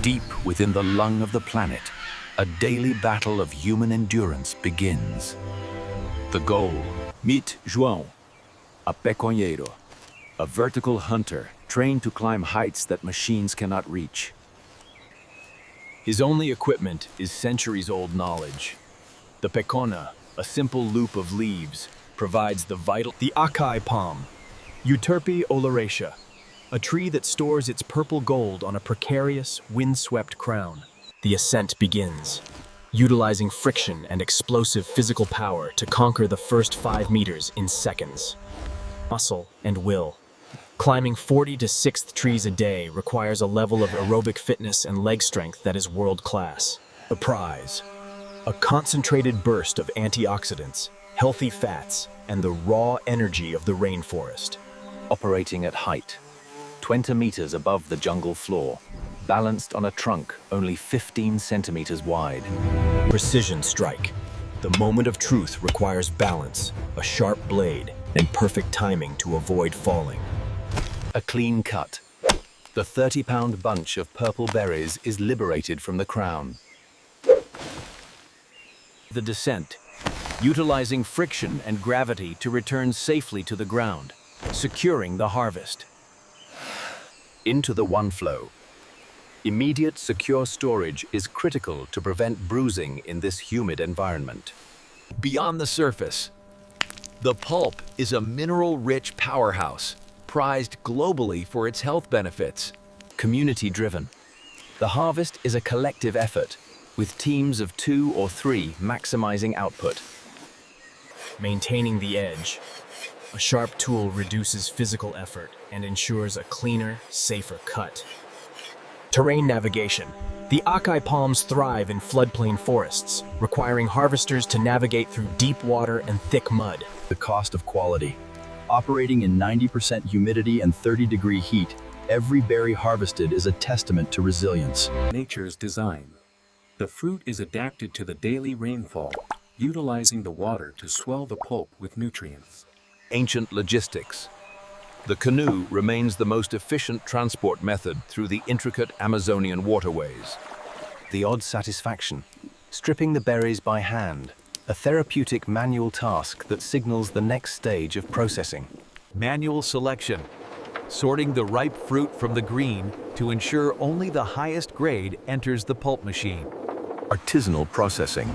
Deep within the lung of the planet, a daily battle of human endurance begins. The goal: meet João, a peconheiro, a vertical hunter trained to climb heights that machines cannot reach. His only equipment is centuries-old knowledge. The pecona, a simple loop of leaves, provides the vital... The Acai palm, Euterpe oleracea, a tree that stores its purple gold on a precarious, windswept crown. The ascent begins, utilizing friction and explosive physical power to conquer the first 5 meters in seconds. Muscle and will. Climbing 40 to 6th trees a day requires a level of aerobic fitness and leg strength that is world-class. The prize: a concentrated burst of antioxidants, healthy fats, and the raw energy of the rainforest. Operating at height, 20 meters above the jungle floor, balanced on a trunk only 15 centimeters wide. Precision strike. The moment of truth requires balance, a sharp blade, and perfect timing to avoid falling. A clean cut. The 30-pound bunch of purple berries is liberated from the crown. The descent, utilizing friction and gravity to return safely to the ground, securing the harvest. Into the one flow. Immediate secure storage is critical to prevent bruising in this humid environment. Beyond the surface, the pulp is a mineral-rich powerhouse, prized globally for its health benefits. Community-driven. The harvest is a collective effort, with teams of 2 or 3 maximizing output. Maintaining the edge. A sharp tool reduces physical effort and ensures a cleaner, safer cut. Terrain navigation. The Acai palms thrive in floodplain forests, requiring harvesters to navigate through deep water and thick mud. The cost of quality. Operating in 90% humidity and 30-degree heat, every berry harvested is a testament to resilience. Nature's design. The fruit is adapted to the daily rainfall, utilizing the water to swell the pulp with nutrients. Ancient logistics. The canoe remains the most efficient transport method through the intricate Amazonian waterways. The odd satisfaction. Stripping the berries by hand, a therapeutic manual task that signals the next stage of processing. Manual selection. Sorting the ripe fruit from the green to ensure only the highest grade enters the pulp machine. Artisanal processing.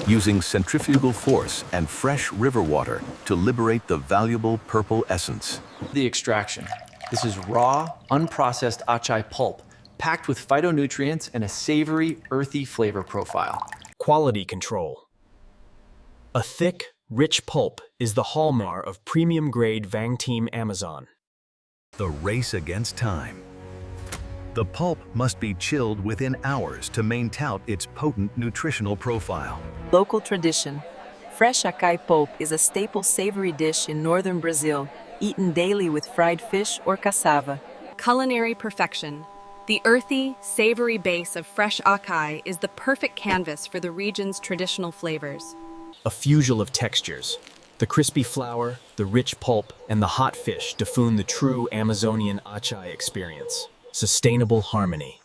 Using centrifugal force and fresh river water to liberate the valuable purple essence. The extraction. This is raw, unprocessed acai pulp, packed with phytonutrients and a savory, earthy flavor profile. Quality control. A thick, rich pulp is the hallmark of premium-grade Vangteam Amazon. The race against time. The pulp must be chilled within hours to maintain its potent nutritional profile. Local tradition. Fresh acai pulp is a staple savory dish in northern Brazil, eaten daily with fried fish or cassava. Culinary perfection. The earthy, savory base of fresh acai is the perfect canvas for the region's traditional flavors. A fusion of textures. The crispy flour, the rich pulp, and the hot fish define the true Amazonian acai experience. Sustainable harmony.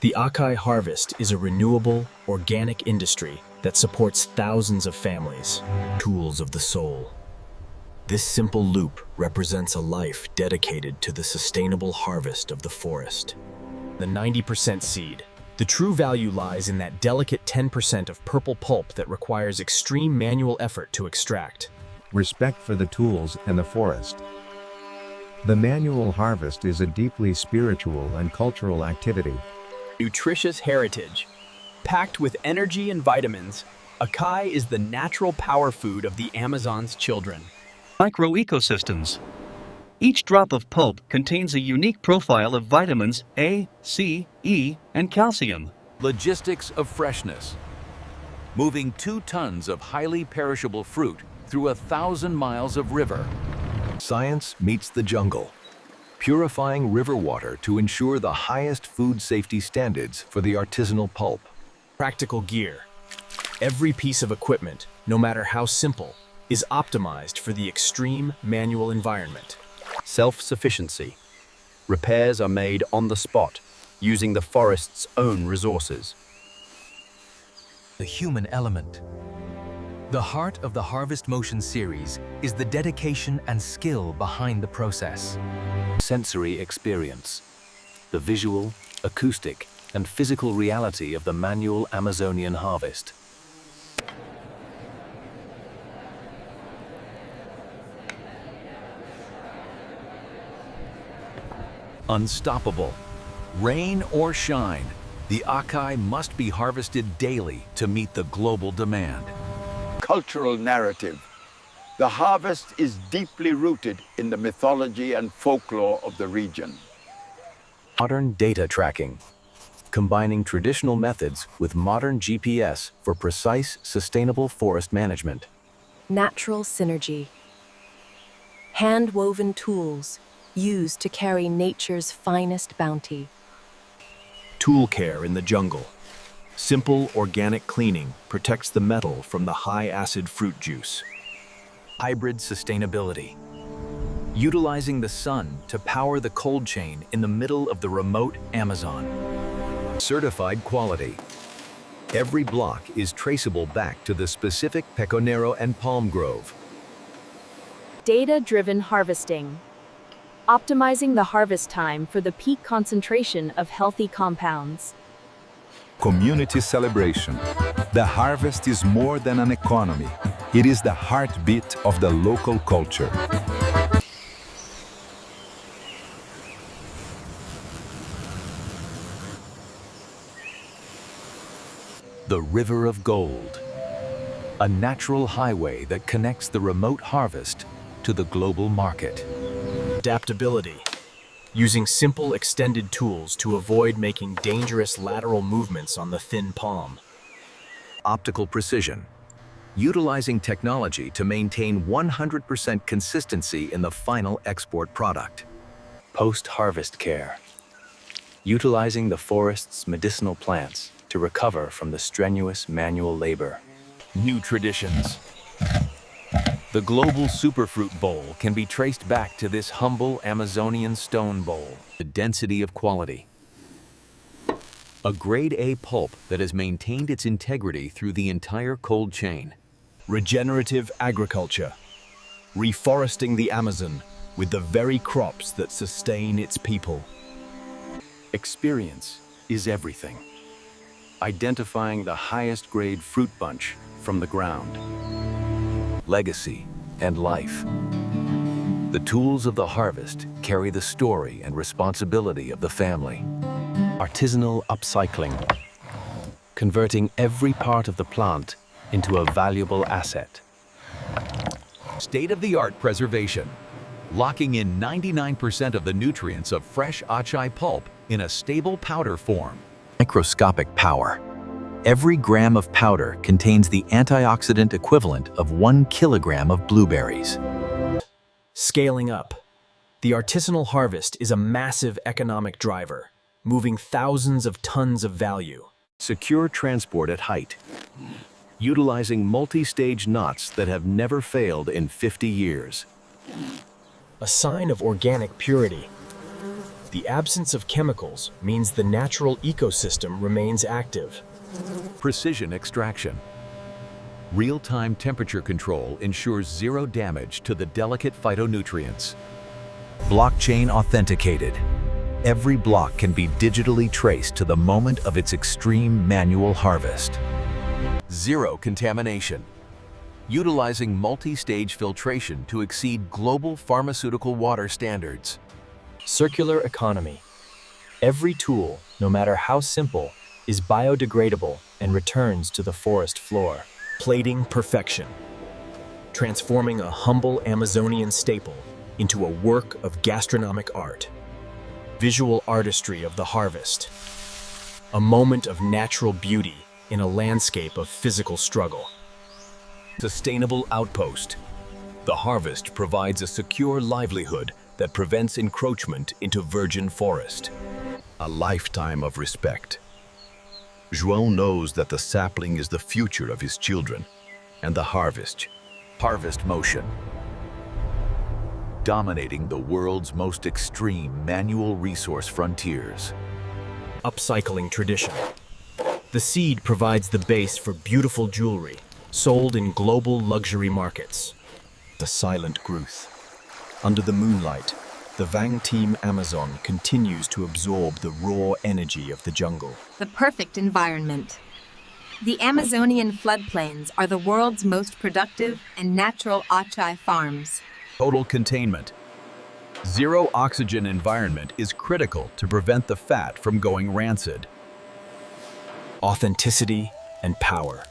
The acai harvest is a renewable, organic industry that supports thousands of families. Tools of the soul. This simple loop represents a life dedicated to the sustainable harvest of the forest. The 90% seed. The true value lies in that delicate 10% of purple pulp that requires extreme manual effort to extract. Respect for the tools and the forest. The manual harvest is a deeply spiritual and cultural activity. Nutritious heritage. Packed with energy and vitamins, acai is the natural power food of the Amazon's children. Microecosystems. Each drop of pulp contains a unique profile of vitamins A, C, E, and calcium. Logistics of freshness. Moving 2 tons of highly perishable fruit through 1,000 miles of river. Science meets the jungle. Purifying river water to ensure the highest food safety standards for the artisanal pulp. Practical gear. Every piece of equipment, no matter how simple, is optimized for the extreme manual environment. Self-sufficiency. Repairs are made on the spot, using the forest's own resources. The human element. The heart of the Harvest Motion series is the dedication and skill behind the process. Sensory experience. The visual, acoustic, and physical reality of the manual Amazonian harvest. Unstoppable. Rain or shine, the Acai must be harvested daily to meet the global demand. Cultural narrative. The harvest is deeply rooted in the mythology and folklore of the region. Modern data tracking, combining traditional methods with modern GPS for precise, sustainable forest management. Natural synergy. Hand-woven tools used to carry nature's finest bounty. Tool care in the jungle. Simple organic cleaning protects the metal from the high-acid fruit juice. Hybrid sustainability. Utilizing the sun to power the cold chain in the middle of the remote Amazon. Certified quality. Every block is traceable back to the specific peconero and palm grove. Data-driven harvesting. Optimizing the harvest time for the peak concentration of healthy compounds. Community celebration. The harvest is more than an economy. It is the heartbeat of the local culture. The River of Gold. A natural highway that connects the remote harvest to the global market. Adaptability. Using simple extended tools to avoid making dangerous lateral movements on the thin palm. Optical precision. Utilizing technology to maintain 100% consistency in the final export product. Post-harvest care. Utilizing the forest's medicinal plants to recover from the strenuous manual labor. New traditions. The global superfruit bowl can be traced back to this humble Amazonian stone bowl. The density of quality. A grade A pulp that has maintained its integrity through the entire cold chain. Regenerative agriculture. Reforesting the Amazon with the very crops that sustain its people. Experience is everything. Identifying the highest grade fruit bunch from the ground. Legacy and life. The tools of the harvest carry the story and responsibility of the family. Artisanal upcycling. Converting every part of the plant into a valuable asset. State-of-the-art preservation. Locking in 99% of the nutrients of fresh Acai pulp in a stable powder form. Microscopic power. Every gram of powder contains the antioxidant equivalent of 1 kilogram of blueberries. Scaling up. The artisanal harvest is a massive economic driver, moving thousands of tons of value. Secure transport at height. Utilizing multi-stage knots that have never failed in 50 years. A sign of organic purity. The absence of chemicals means the natural ecosystem remains active. Precision extraction. Real-time temperature control ensures zero damage to the delicate phytonutrients. Blockchain authenticated. Every block can be digitally traced to the moment of its extreme manual harvest. Zero contamination. Utilizing multi-stage filtration to exceed global pharmaceutical water standards. Circular economy. Every tool, no matter how simple, is biodegradable and returns to the forest floor. Plating perfection. Transforming a humble Amazonian staple into a work of gastronomic art. Visual artistry of the harvest. A moment of natural beauty in a landscape of physical struggle. Sustainable outpost. The harvest provides a secure livelihood that prevents encroachment into virgin forest. A lifetime of respect. João knows that the sapling is the future of his children, and the harvest. Harvest motion. Dominating the world's most extreme manual resource frontiers. upcycling tradition. The seed provides the base for beautiful jewelry, sold in global luxury markets. The silent growth. Under the moonlight, the Vang Team Amazon continues to absorb the raw energy of the jungle. The perfect environment. The Amazonian floodplains are the world's most productive and natural acai farms. Total containment. Zero oxygen environment is critical to prevent the fat from going rancid. Authenticity and power,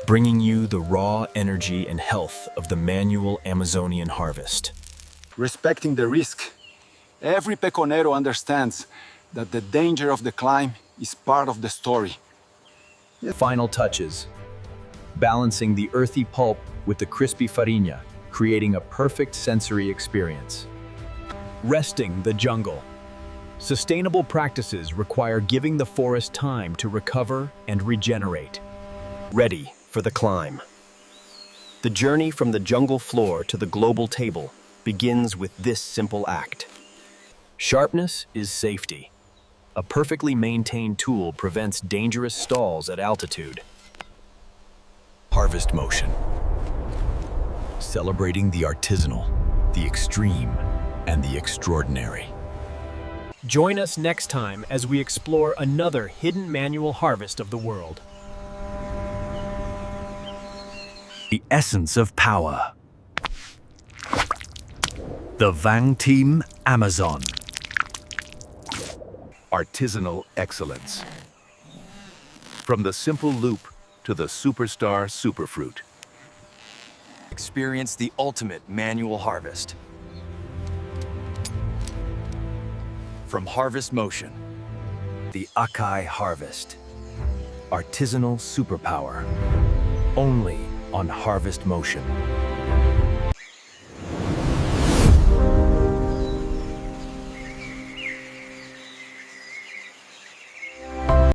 bringing you the raw energy and health of the manual Amazonian harvest. Respecting the risk. Every peconero understands that the danger of the climb is part of the story. Final touches. Balancing the earthy pulp with the crispy farinha, creating a perfect sensory experience. Resting the jungle. Sustainable practices require giving the forest time to recover and regenerate. Ready for the climb. The journey from the jungle floor to the global table begins with this simple act. Sharpness is safety. A perfectly maintained tool prevents dangerous stalls at altitude. Harvest motion. Celebrating the artisanal, the extreme, and the extraordinary. Join us next time as we explore another hidden manual harvest of the world. The essence of power. The Vang Team Amazon. Artisanal excellence. From the simple loop to the superstar superfruit. Experience the ultimate manual harvest. From Harvest Motion, the Acai Harvest. Artisanal superpower. Only on Harvest Motion.